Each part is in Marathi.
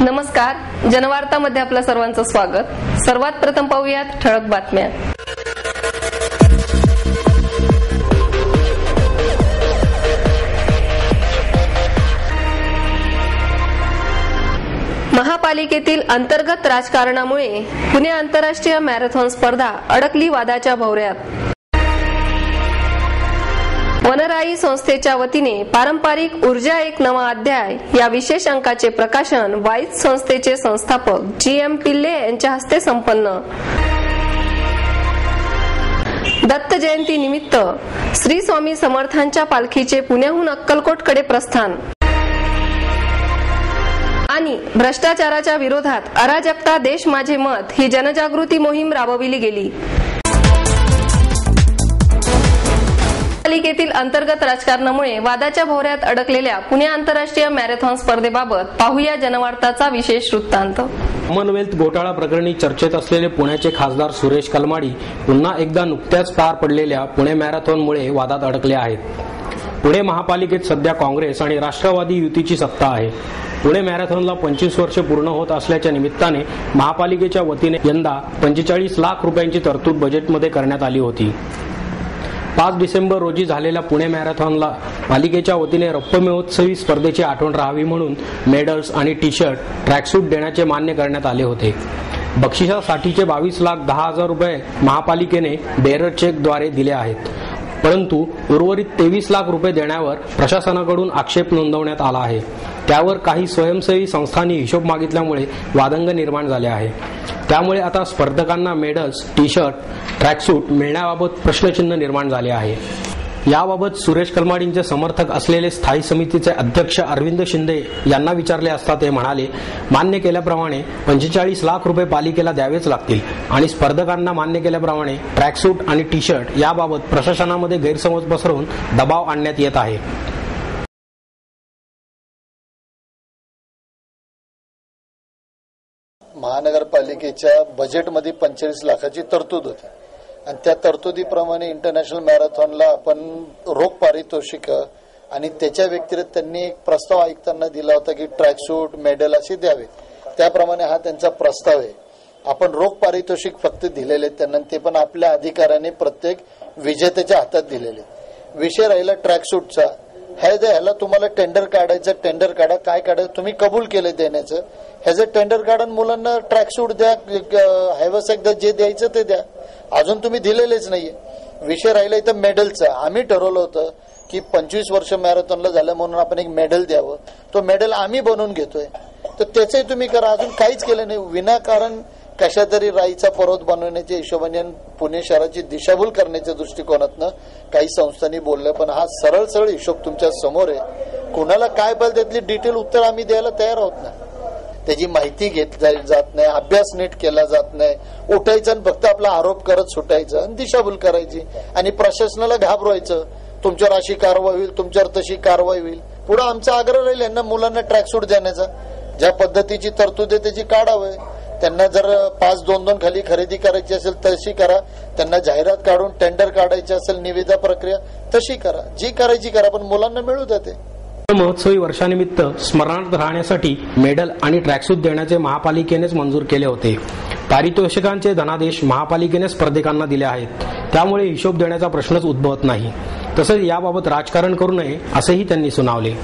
नमस्कार, जनवार्तामध्ये आपलं सर्वांचं स्वागत। सर्वात प्रथम पाहूयात ठळक बातम्या। महापालिकेतील अंतर्गत राजकारणामुळे पुणे आंतरराष्ट्रीय मॅरेथॉन स्पर्धा अडकली वादाच्या भोवऱ्यात। वनराई संस्थेच्या वतीने पारंपरिक ऊर्जा एक नवा अध्याय या विशेष अंकाचे प्रकाशन वाईज संस्थेचे संस्थापक GM पिल्ले यांच्या हस्ते संपन्न। दत्त जयंती निमित्त श्री स्वामी समर्थांच्या पालखीचे पुण्याहून अक्कलकोटकडे प्रस्थान। आणि भ्रष्टाचाराच्या विरोधात अराजकता देश माझे मत ही जनजागृती मोहीम राबविली गेली। पालिकेतील अंतर्गत राजकारणामुळे वादाच्या भोवऱ्यात अडकलेल्या पुणे आंतरराष्ट्रीय मॅरेथॉन स्पर्धेबाबत पाहूया जनवार्ताचा विशेष वृत्तांत। कॉमनवेल्थ घोटाळा प्रकरणी चर्चेत असलेले पुण्याचे खासदार सुरेश कलमाडी पुन्हा एकदा नुकत्याच पार पडलेल्या पुणे मॅरेथॉनमुळे वादात अडकले आहेत। पुणे महापालिकेत सध्या काँग्रेस आणि राष्ट्रवादी युतीची सत्ता आहे। पुणे मॅरेथॉनला 25 वर्ष पूर्ण होत असल्याच्या निमित्ताने महापालिकेच्या वतीने यंदा 45 लाख रुपयांची तरतूद बजेटमध्ये करण्यात आली होती। 5 डिसेंबर रोजी झालेल्या पुणे मॅरेथॉनला पालिकेच्या वतीने रौप्य महोत्सवी स्पर्धेची आठवण राहावी म्हणून मेडल्स आणि टी-शर्ट, ट्रॅकसूट देण्याचे मान्य करण्यात आले होते। बक्षिसासाठीचे 22,10,000 रुपये महापालिकेने बेरर चेकद्वारे दिले आहेत, परंतु उर्वरित 23 लाख रुपये देण्यावर प्रशासनाकडून आक्षेप नोंदवण्यात आला आहे। त्यावर काही स्वयंसेवी संस्थांनी हिशोब मागितल्यामुळे वादंग निर्माण झाले आहे। त्यामुळे आता स्पर्धकांना मेडल्स, टी-शर्ट, ट्रॅकसूट मिळण्याबाबत प्रश्नचिन्ह निर्माण झाले आहे। याबाबत सुरेश कलमाडींचे समर्थक असलेले स्थायी समितीचे अध्यक्ष अरविंद शिंदे यांना विचारले असता ते म्हणाले, मान्य केल्याप्रमाणे 45 लाख रुपये पालिकेला द्यावेच लागतील आणि स्पर्धकांना मान्य केल्याप्रमाणे ट्रॅकसूट आणि टी-शर्ट याबाबत प्रशासनामध्ये गैरसमज पसरवून दबाव आणण्यात येत आहे। महानगरपालिकेच्या बजेटमध्ये 45 लाखाची तरतूद होती आणि त्या तरतुदीप्रमाणे इंटरनॅशनल मॅरेथॉनला आपण रोख पारितोषिक आणि त्याच्या व्यतिरिक्त त्यांनी एक प्रस्ताव आयुक्तांना दिला होता की ट्रॅकसूट, मेडल असे द्यावे। त्याप्रमाणे हा त्यांचा प्रस्ताव आहे। आपण रोख पारितोषिक फक्त दिलेले त्यांना, ते पण आपल्या अधिकाऱ्याने प्रत्येक विजेत्याच्या हातात दिलेले। विषय राहिला ट्रॅकसूटचा, ह्याला तुम्हाला टेंडर काढायचं, टेंडर काढा, काय काढायचं तुम्ही कबूल केलं देण्याचं, ह्याचं टेंडर काढा, मुलांना ट्रॅकसूट द्या, हैवस एकदा जे द्यायचं ते द्या, अजून तुम्ही दिलेलेच नाहीये। विषय राहिला इथं मेडलचा, आम्ही ठरवलं होतं की 25 वर्ष मॅरेथॉनला झालं म्हणून आपण एक मेडल द्यावं, तो मेडल आम्ही बनवून घेतोय, तर त्याचंही तुम्ही करा, अजून काहीच केलं नाही। विनाकारण कशा तरी राईचा पर्वत बनवण्याच्या हिशोबाने पुणे शहराची दिशाभूल करण्याच्या दृष्टिकोनातनं काही संस्थांनी बोललं, पण हा सरळ सरळ हिशोब तुमच्या समोर आहे। कोणाला काय बल त्यातली डिटेल उत्तर आम्ही द्यायला तयार आहोत ना, त्याची माहिती घेतली जात नाही, अभ्यास नीट केला जात नाही, उठायचं आणि फक्त आपला आरोप करत सुटायचं आणि दिशाभूल करायची आणि प्रशासनाला घाबरवायचं, तुमच्यावर अशी कारवाई होईल, तुमच्यावर तशी कारवाई होईल। पुढे आमचा आग्रह राहील यांना मुलांना ट्रॅकसूट देण्याचा, ज्या पद्धतीची तरतूद आहे त्याची काढावं। त्यांना जर 5-2-2 खाली खरेदी करायची असेल तशी करा, त्यांना जाहिरात काढून टेंडर काढायची असेल, निविदा प्रक्रिया तशी करा, जी करायची करा, पण मुलांना मिळू द्या। ते महोत्सवी वर्षानिमित्त स्मरणार्थ राहण्यासाठी मेडल आणि ट्रॅकसूट देण्याचे महापालिकेनेच मंजूर केले होते। पारितोषिकांचे धनादेश महापालिकेने स्पर्धकांना दिले आहेत, त्यामुळे हिशोब देण्याचा प्रश्नच उद्भवत नाही। तसेच याबाबत राजकारण करू नये असेही त्यांनी सुनावले।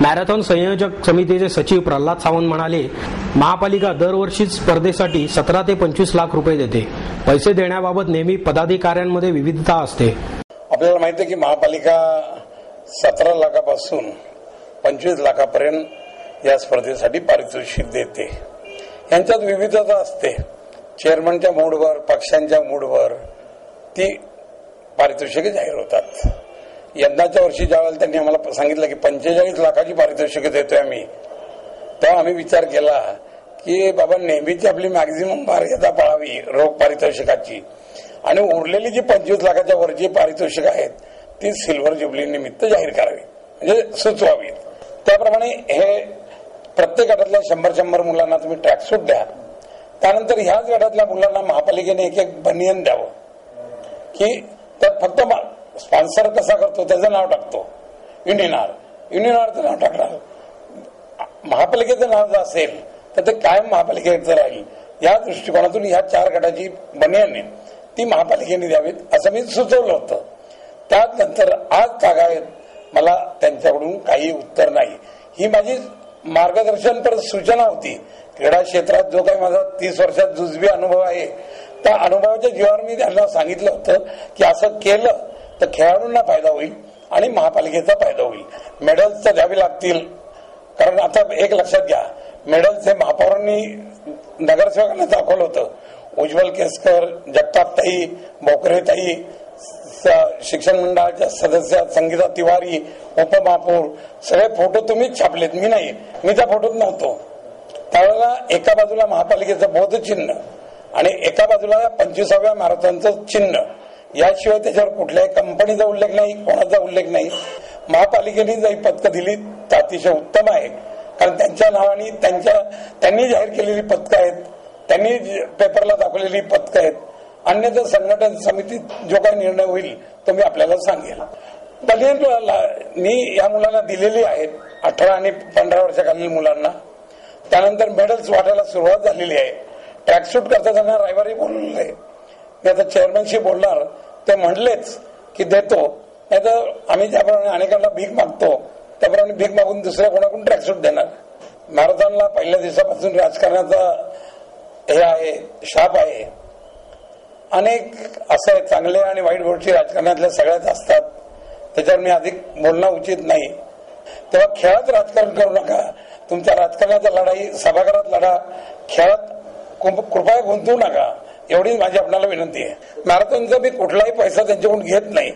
मॅरेथॉन संयोजक समितीचे सचिव प्रल्हाद सावंत म्हणाले, महापालिका दरवर्षीच स्पर्धेसाठी 17 ते 25 लाख रुपये देते। पैसे देण्याबाबत नेहमी पदाधिकाऱ्यांमध्ये विविधता असते। आपल्याला माहिती आहे की महापालिका 17 लाखापासून 25 लाखापर्यंत या स्पर्धेसाठी पारितोषिक देते। यांच्यात विविधता असते, चेअरमनच्या मूडवर, पक्षांच्या मूडवर ती पारितोषिके जाहीर होतात। यंदाच्या वर्षी ज्यावेळेला त्यांनी आम्हाला सांगितलं की 45 लाखाची पारितोषिके देतोय आम्ही, तेव्हा आम्ही विचार केला की बाबा नेहमीची आपली मॅक्झिमम मर्यादा पाळावी रोख पारितोषिकाची आणि उरलेली जी 25 लाखाच्या वरची पारितोषिक आहेत ती सिल्व्हर ज्युबली निमित्त जाहीर करावी, म्हणजे सुचवावी। त्याप्रमाणे हे प्रत्येक गटातल्या 100 मुलांना तुम्ही ट्रॅकसूट द्या, त्यानंतर ह्याच गटातल्या मुलांना महापालिकेने एक बनियन द्यावं की त्यात फक्त स्पॉन्सर कसा करतो त्याचं नाव टाकतो, युनियन आरचं नाव टाकणार, महापालिकेचं नाव जर असेल तर ते कायम महापालिकेचं राहील. या दृष्टिकोनातून ह्या 4 गटाची बनियाने ती महापालिकेने द्यावीत असं मी सुचवलं होतं. त्यानंतर आज तागायत मला त्यांच्याकडून काही उत्तर नाही. ही माझी मार्गदर्शनपर सूचना होती. क्रीडा क्षेत्रात जो काही माझा 30 वर्षात जुजबी अनुभव आहे, त्या अनुभवाच्या जीवावर मी त्यांना सांगितलं होतं की असं केलं तर खेळाडूंना फायदा होईल आणि महापालिकेचा फायदा होईल. मेडल्स तर द्यावी लागतील, कारण आता एक लक्षात घ्या, मेडल्स हे महापौरांनी नगरसेवकांना दाखवलं होतं. उज्ज्वल केसकर, जगतापताई, बोकरेताई, शिक्षण मंडळाच्या सदस्य संगीता तिवारी, उपमहापौर, सगळे फोटो तुम्हीच छापलेत, मी नाही. मी त्या फोटोत नव्हतो. त्यावेळेला एका बाजूला महापालिकेचं बोधचिन्ह आणि एका बाजूला 25व्या मॅरेथॉनचं चिन्ह, याशिवाय त्याच्यावर कुठल्याही कंपनीचा उल्लेख नाही, कोणाचा उल्लेख नाही. महापालिकेने जी पदकं दिली तर अतिशय उत्तम आहे, कारण त्यांच्या नावाने त्यांनी जाहीर केलेली पदकं आहेत, त्यांनी पेपरला दाखवलेली पदकं आहेत. अन्यथा संघटन समितीत जो काही निर्णय होईल तो मी आपल्याला सांगेल. मी या मुलांना दिलेली आहेत, 18 आणि 15 वर्षाखालील मुलांना. त्यानंतर मेडल्स वाटायला सुरुवात झालेली आहे. ट्रॅकसूट करता त्यांना रविवारी बोलले, मी आता चेअरमॅनशी बोलणार, ते म्हणलेच की देतो, नाही तर आम्ही ज्याप्रमाणे अनेकांना भीक मागतो त्याप्रमाणे भीक मागून दुसऱ्या कोणाकडून ट्रॅकसूट देणार. मॅरेथॉनला पहिल्या दिवसापासून राजकारणाचा हे आहे, शाप आहे. अनेक असं आहे, चांगले आणि वाईट गोष्टी राजकारणातल्या सगळ्याच असतात, त्याच्यावर मी अधिक बोलणं उचित नाही. तेव्हा खेळात राजकारण करू नका. तुमच्या राजकारणाचा लढाई सभागृहात लढा, खेळात कृपया गुंतवू नका, एवढीच माझी आपल्याला विनंती आहे. मॅरेथॉनचा मी कुठलाही पैसा त्यांच्याकडून घेत नाही,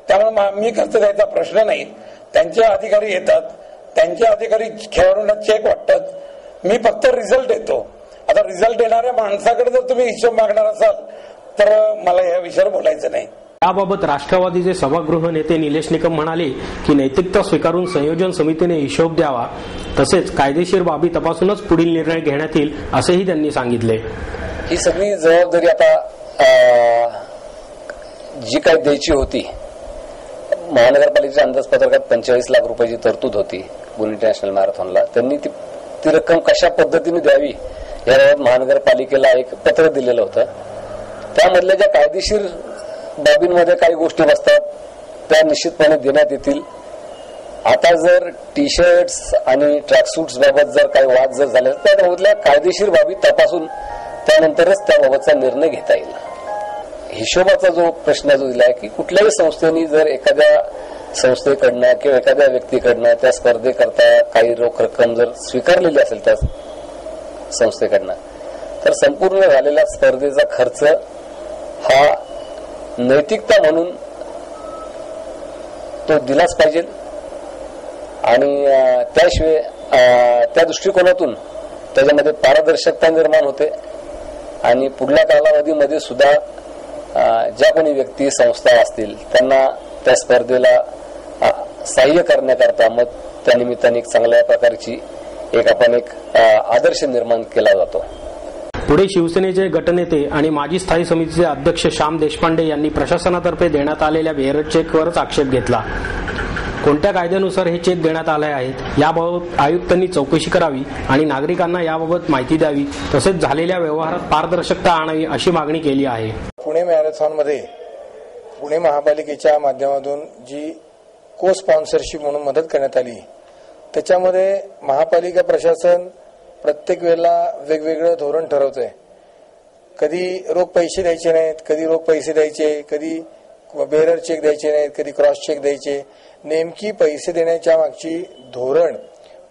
त्यामुळे मी खर्च द्यायचा प्रश्न नाही. त्यांचे अधिकारी येतात, त्यांचे अधिकारी खेळाडूंना चेक वाटतात, मी फक्त रिझल्ट देतो. आता रिझल्ट देणाऱ्या माणसाकडे जर तुम्ही हिशोब मागणार असाल तर मला या विषयावर बोलायचं नाही. याबाबत राष्ट्रवादीचे सभागृह नेते निलेश निकम म्हणाले की नैतिकता स्वीकारून संयोजन समितीने हिशोब द्यावा, तसेच कायदेशीर बाबी तपासूनच पुढील निर्णय घेण्यात येईल असेही त्यांनी सांगितले. ही सगळी जबाबदारी आता जी काय द्यायची होती, महानगरपालिकेच्या अंदाजपत्रकात 45 लाख रुपयाची तरतूद होती बुल इंटरनॅशनल मॅरेथॉनला. त्यांनी ती रक्कम कशा पद्धतीने द्यावी याबाबत महानगरपालिकेला एक पत्र दिलेलं होतं. त्यामधल्या ज्या कायदेशीर बाबींमध्ये काही गोष्टी बसतात त्या निश्चितपणे देण्यात येतील. आता जर टी शर्ट्स आणि ट्रॅकसूट्स बाबत जर काही वाद जर झाले तर त्यामधल्या कायदेशीर बाबी तपासून त्यानंतरच त्याबाबतचा निर्णय घेता येईल. हिशोबाचा जो प्रश्न जो दिला आहे की कुठल्याही संस्थेने जर एखाद्या संस्थेकडनं किंवा एखाद्या व्यक्तीकडनं त्या स्पर्धेकरता काही रोख रक्कम जर स्वीकारलेली असेल त्या संस्थेकडनं, तर संपूर्ण झालेल्या स्पर्धेचा खर्च हा नैतिकता म्हणून तो दिलाच पाहिजे. आणि त्याशिवाय त्या दृष्टिकोनातून त्याच्यामध्ये पारदर्शकता निर्माण होते आणि पुढल्या कालावधीमध्ये सुद्धा ज्या कोणी व्यक्ती संस्था असतील त्यांना त्या स्पर्धेला सहाय्य करण्याकरता मग त्या निमित्ताने एक चांगल्या प्रकारची एक आदर्श निर्माण केला जातो. पुढे शिवसेनेचे गटनेते आणि माजी स्थायी समितीचे अध्यक्ष श्याम देशपांडे यांनी प्रशासनातर्फे देण्यात आलेल्या बेरड चेकवरच आक्षेप घेतला. कोणत्या कायद्यानुसार हे चेक देण्यात आले आहेत याबाबत आयुक्तांनी चौकशी करावी आणि नागरिकांना याबाबत माहिती द्यावी, तसेच झालेल्या व्यवहारात पारदर्शकता आणावी अशी मागणी केली आहे. पुणे मॅरेथॉनमध्ये पुणे महापालिकेच्या माध्यमातून जी को स्पॉन्सरशिप म्हणून मदत करण्यात आली, त्याच्यामध्ये महापालिका प्रशासन प्रत्येक वेळेला वेगवेगळं धोरण ठरवतंय. कधी रोख पैसे द्यायचे नाहीत, कधी रोख पैसे द्यायचे, कधी बेरर चेक द्यायचे नाहीत, कधी क्रॉस चेक द्यायचे. नेमकी पैसे देण्याच्या मागची धोरण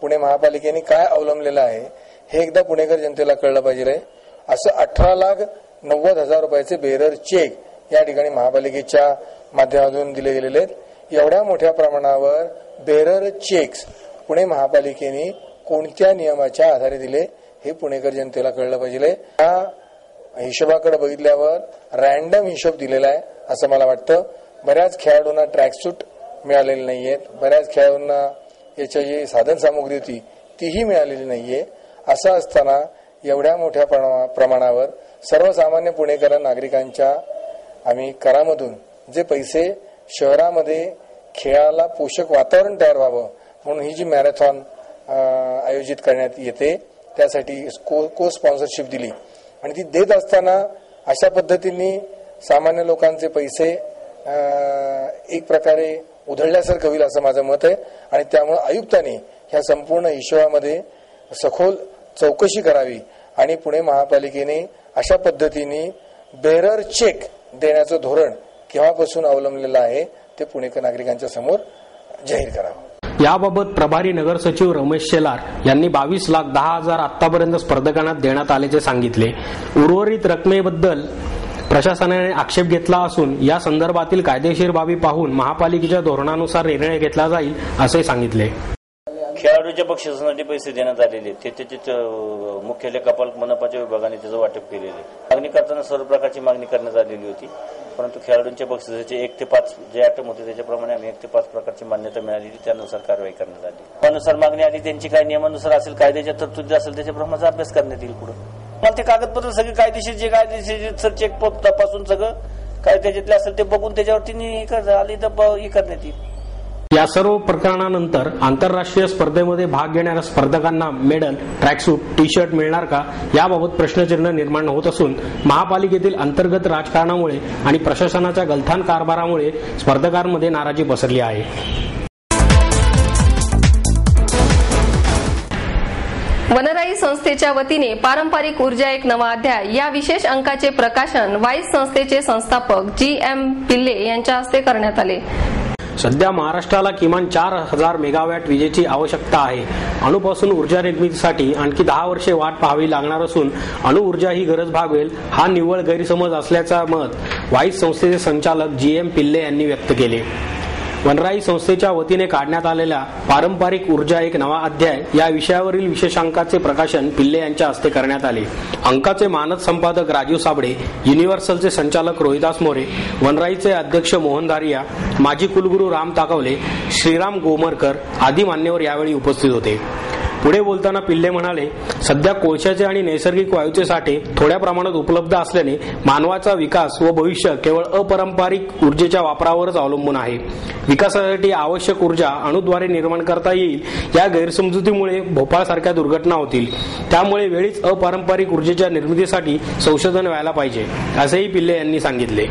पुणे महापालिकेने काय अवलंबलेलं आहे हे एकदा पुणेकर जनतेला कळलं पाहिजे. असं 18,90,000 रुपयाचे बेरर चेक या ठिकाणी महापालिकेच्या माध्यमातून दिले गेलेले आहेत. एवढ्या मोठ्या प्रमाणावर बेरर चेक्स पुणे महापालिकेने कोणत्या नियमाच्या आधारे दिले हे पुणेकर जनतेला कळलं पाहिजे. या हिशोबाकडे बघितल्यावर रॅन्डम हिशोब दिलेला आहे असं मला वाटतं. बऱ्याच खेळाडूंना ट्रॅकसूट मिळालेले नाहीयेत, बऱ्याच खेळाडूंना याची जी साधन सामुग्री होती तीही मिळालेली नाहीये. असं असताना एवढ्या मोठ्या प्रमाणावर सर्वसामान्य पुणेकर नागरिकांच्या आम्ही करामधून जे पैसे शहरामध्ये खेळाला पोषक वातावरण तयार व्हावं म्हणून ही जी मॅरेथॉन आयोजित करण्यात येते त्यासाठी को स्पॉन्सरशिप दिली आणि ती देत असताना अशा पद्धतीने सामान्य लोकांचे पैसे एक प्रकारे उधळल्यासारखं होईल असं माझं मत आहे आणि त्यामुळे आयुक्तांनी ह्या संपूर्ण हिशोबामध्ये सखोल चौकशी करावी आणि पुणे महापालिकेने अशा पद्धतीने बेरर चेक देण्याचं धोरण केव्हापासून अवलंबलेलं आहे ते पुणेकर नागरिकांच्या समोर जाहीर करावं। याबाबत प्रभारी नगर सचिव रमेश शेलार यांनी 22,10,000 आतापर्यंत स्पर्धकांना देण्यात आल्याचे सांगितले। उर्वरित रकमेबद्दल प्रशासनाने आक्षेप घेतला असून या संदर्भातील कायदेशीर बाबी पाहून महापालिकेच्या धोरणानुसार निर्णय घेतला जाईल असे सांगितले। खेळाडूच्या बक्षिसासाठी पैसे देण्यात आलेले ते मुख्य लेखापाल मनपाच्या विभागाने त्याचं वाटप केलेले मागणी करताना सर्व प्रकारची मागणी करण्यात आलेली होती, परंतु खेळाडूंच्या बक्षिसाचे 1 ते 5 जे आयटम होते त्याच्याप्रमाणे आम्ही 1 ते 5 प्रकारची मान्यता मिळालेली त्यानुसार कारवाई करण्यात आली। त्यानुसार मागणी आली त्यांची काय नियमानुसार असेल कायद्याच्या तरतुदी असेल त्याच्याप्रमाणे अभ्यास करण्यात येईल। पुढे मला ते कागदपत्र सगळे कायदेशीर चेक तपासून सगळं काय त्याच्यातले असेल ते बघून त्याच्यावरती आली तर करण्यात येईल। या सर्व प्रकरणानंतर आंतरराष्ट्रीय स्पर्धेमध्ये भाग घेणाऱ्या स्पर्धकांना मेडल, ट्रॅकसूट, टी शर्ट मिळणार का याबाबत प्रश्नचिन्ह निर्माण होत असून महापालिकेतील अंतर्गत राजकारणामुळे आणि प्रशासनाच्या गलथान कारभारामुळे स्पर्धकांमध्ये नाराजी पसरली आहे। वनराई संस्थेच्या वतीने पारंपरिक ऊर्जा एक नवा अध्याय या विशेष अंकाचे प्रकाशन वाईस संस्थेचे संस्थापक GM पिल्ले यांच्या हस्ते करण्यात आले। सध्या महाराष्ट्राला किमान 4,000 मेगावॅट विजेची आवश्यकता आहे। अणूपासून ऊर्जा निर्मितीसाठी आणखी 10 वर्षे वाट पाहावी लागणार असून अणुऊर्जा ही गरज भागवेल हा निव्वळ गैरसमज असल्याचा मत वाईस संस्थेचे संचालक GM पिल्ले यांनी व्यक्त केले। वनराई संस्थेच्या वतीने काढण्यात आलेल्या पारंपरिक ऊर्जा एक नवा अध्याय या विषयावरील विशेषांकाचे प्रकाशन पिल्ले यांच्या हस्ते करण्यात आले। अंकाचे मानद संपादक राजीव साबळे, युनिव्हर्सलचे संचालक रोहिदास मोरे, वनराईचे अध्यक्ष मोहन धारिया, माजी कुलगुरू राम ताकवले, श्रीराम गोमरकर आदी मान्यवर यावेळी उपस्थित होते। पुढे बोलताना पिल्ले म्हणाले, सध्या कोळशाचे आणि नैसर्गिक वायूचे साठे थोड्या प्रमाणात उपलब्ध असल्याने मानवाचा विकास व भविष्य केवळ अपारंपरिक ऊर्जेच्या वापरावरच अवलंबून आहे। विकासासाठी आवश्यक ऊर्जा अणूद्वारे निर्माण करता येईल या गैरसमजुतीमुळे भोपाळसारख्या दुर्घटना होतील। त्यामुळे वेळीच अपारंपरिक ऊर्जेच्या निर्मितीसाठी संशोधन व्हायला पाहिजे असेही पिल्ले यांनी सांगितले।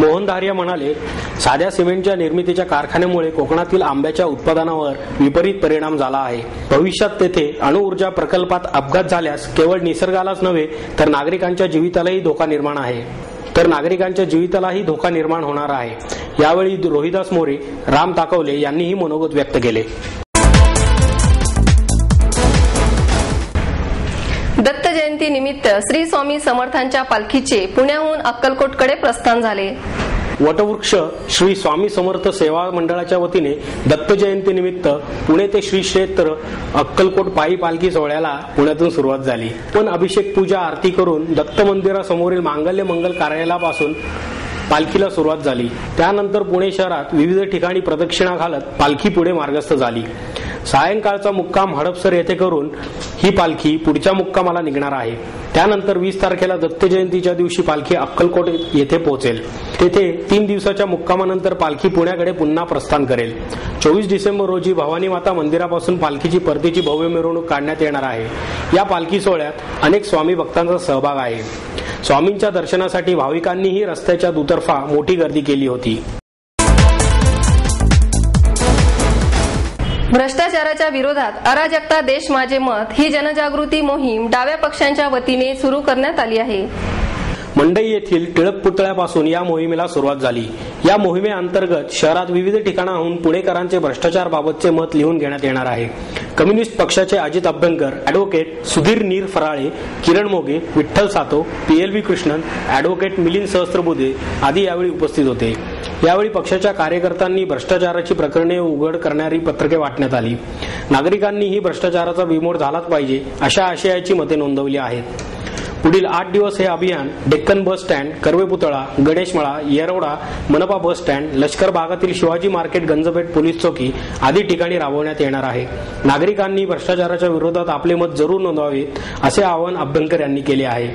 मोहन धारिया म्हणाले, साध्या सिमेंटच्या निर्मितीच्या कारखान्यामुळे कोकणातील आंब्याच्या उत्पादनावर विपरीत परिणाम झाला आहे। भविष्यात तेथे अणुऊर्जा प्रकल्पात अपघात झाल्यास केवळ निसर्गालाच नव्हे तर नागरिकांच्या जीवितालाही धोका निर्माण होणार आहे। यावेळी रोहिदास मोरे, राम ताकवले यांनीही मनोगत व्यक्त केले। दत्त जयंती निमित्त श्री स्वामी समर्थांच्या पालखीचे पुण्याहून अक्कलकोटकडे प्रस्थान झाले। वटवृक्ष श्री स्वामी समर्थ सेवा मंडळाच्या वतीने दत्त जयंती निमित्त पुणे ते श्री क्षेत्र अक्कलकोट पायी पालखी सोहळ्याला पुण्यातून सुरुवात झाली। पण अभिषेक पूजा आरती करून दत्त मंदिरासमोरील मांगल्य मंगल कार्यालयापासून पालखीला सुरुवात झाली। त्यानंतर पुणे शहरात विविध ठिकाणी प्रदक्षिणा घालत पालखी पुढे मार्गस्थ झाली। सायंकाळचा मुक्काम हडपसर येथे करून ही पालखी पुढच्या मुक्कामाला निघणार आहे। त्यानंतर 20 तारखेला दत्त जयंतीच्या दिवशी पालखी अक्कलकोट येथे पोहोचेल। तेथे 3 दिवसाच्या मुक्कामानंतर पालखी पुण्याकडे पुन्हा प्रस्थान करेल। 24 डिसेंबर रोजी भवानी माता मंदिरापासून पालखीची परतीची भव्य मिरवणूक काढण्यात येणार आहे। या पालखी सोहळ्यात अनेक स्वामी भक्तांचा सहभाग आहे। स्वामींच्या दर्शनासाठी भाविकांनीही रस्त्याच्या दुतर्फा मोठी गर्दी केली होती। भ्रष्टाचाराच्या विरोधात अराजकता देश माझे मत ही जनजागृती मोहीम डाव्या पक्षांच्या वतीने सुरू करण्यात आली आहे। मंडई येथील टिळक पुतळ्यापासून या मोहिमेला सुरुवात झाली। या मोहिमेअंतर्गत शहरात विविध ठिकाणाहून पुणेकरांचे भ्रष्टाचारबाबतचे मत लिहून घेण्यात येणार आहे। कम्युनिस्ट पक्षाचे अजित अभ्यंकर, ॲडव्होकेट सुधीर नीर फराळे, किरण मोगे, विठ्ठल सातो, PLV कृष्णन, ॲडव्होकेट मिलिंद सहस्त्रबुद्धे आदी यावेळी उपस्थित होते। यावेळी पक्षाच्या कार्यकर्त्यांनी भ्रष्टाचाराची प्रकरणे उघड करणारी पत्रके वाटण्यात आली। नागरिकांनीही भ्रष्टाचाराचा बिमोड झालाच पाहिजे अशा आशयाची मते नोंदवली आहेत। पुढील 8 दिवस हे अभियान डेक्कन बस स्टँड, कर्वे पुतळा, गणेशमळा, येरवडा, मनपा बस स्टँड, लष्कर भागातील शिवाजी मार्केट, गंजपेठ पोलीस चौकी आदी ठिकाणी राबवण्यात येणार आहे। नागरिकांनी भ्रष्टाचाराच्या विरोधात आपले मत जरूर नोंदवावे असे आवाहन अभ्यंकर यांनी केले आहे।